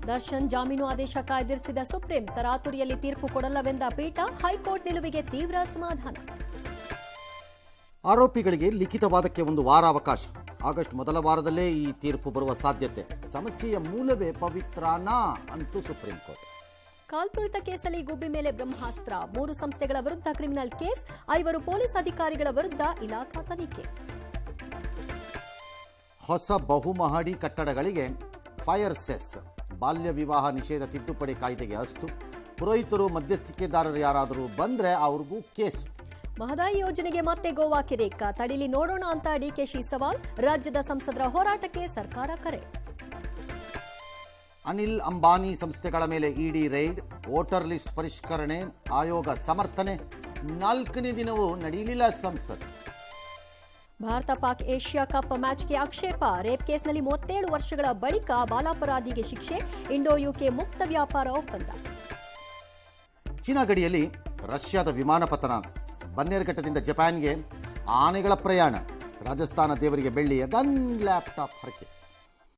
ದರ್ಶನ್ ಜಾಮೀನು ಆದೇಶ ಕಾಯ್ದಿರಿಸಿದ ಸುಪ್ರೀಂ, ತರಾತುರಿಯಲ್ಲಿ ತೀರ್ಪು ಕೊಡಲ್ಲವೆಂದ ಪೀಠ, ಹೈಕೋರ್ಟ್ ನಿಲುವಿಗೆ ತೀವ್ರ ಅಸಮಾಧಾನ. ಆರೋಪಿಗಳಿಗೆ ಲಿಖಿತವಾದಕ್ಕೆ 1 ವಾರ ಅವಕಾಶ. ಆಗಸ್ಟ್ ಮೊದಲ ವಾರದಲ್ಲೇ ಈ ತೀರ್ಪು ಬರುವ ಸಾಧ್ಯತೆ. ಸಮಸ್ಯೆಯ ಮೂಲವೇ ಪವಿತ್ರನಾ ಅಂತೂ ಸುಪ್ರೀಂ ಕೋರ್ಟ್. ಕಾಲ್ತುಳಿತ ಕೇಸಲ್ಲಿ ಗುಬ್ಬಿ ಮೇಲೆ ಬ್ರಹ್ಮಾಸ್ತ್ರ, 3 ಸಂಸ್ಥೆಗಳ ವಿರುದ್ಧ ಕ್ರಿಮಿನಲ್ ಕೇಸ್, 5 ಪೊಲೀಸ್ ಅಧಿಕಾರಿಗಳ ವಿರುದ್ಧ ಇಲಾಖಾ ತನಿಖೆ. ಹೊಸ ಬಹುಮಹಡಿ ಕಟ್ಟಡಗಳಿಗೆ ಫೈರ್ ಸೆಸ್, ಬಾಲ್ಯ ವಿವಾಹ ನಿಷೇಧ ತಿದ್ದುಪಡಿ ಕಾಯ್ದೆಗೆ ಅಸ್ತು. ಪುರೋಹಿತರು ಮಧ್ಯಸ್ಥಿಕೆದಾರರು ಯಾರಾದರೂ ಬಂದ್ರೆ ಅವ್ರಿಗೂ ಕೇಸು. ಮಹದಾಯಿ ಯೋಜನೆಗೆ ಮತ್ತೆ ಗೋವಾ ಕಿರೇಕ, ತಡಿಲಿ ನೋಡೋಣ ಅಂತ ಡಿಕೆಶಿ ಸವಾಲ್, ರಾಜ್ಯದ ಸಂಸದರ ಹೋರಾಟಕ್ಕೆ ಸರ್ಕಾರ ಕರೆ. ಅನಿಲ್ ಅಂಬಾನಿ ಸಂಸ್ಥೆಗಳ ಮೇಲೆ ಇಡಿ ರೈಡ್, ವೋಟರ್ ಲಿಸ್ಟ್ ಪರಿಷ್ಕರಣೆ ಆಯೋಗ ಸಮರ್ಥನೆ. 4ನೇ ದಿನವೂ ನಡೆಯಲಿಲ್ಲ ಸಂಸತ್. ಭಾರತ ಪಾಕ್ ಏಷ್ಯಾ ಕಪ್ ಮ್ಯಾಚ್ಗೆ ಆಕ್ಷೇಪ, ರೇಪ್ ಕೇಸ್ನಲ್ಲಿ 37 ವರ್ಷಗಳ ಬಳಿಕ ಬಾಲಾಪರಾಧಿಗೆ ಶಿಕ್ಷೆ, ಇಂಡೋ ಯುಕೆ ಮುಕ್ತ ವ್ಯಾಪಾರ ಒಪ್ಪಂದ. ಚೀನಾ ಗಡಿಯಲ್ಲಿ ರಷ್ಯಾದ ವಿಮಾನ ಪತನ, ಬನ್ನೇರುಘಟ್ಟದಿಂದ ಜಪಾನ್ಗೆ ಆನೆಗಳ ಪ್ರಯಾಣ, ರಾಜಸ್ಥಾನ ದೇವರಿಗೆ ಬೆಳ್ಳಿಯ ಗನ್ ಲ್ಯಾಪ್ಟಾಪ್ ಹರಕೆ.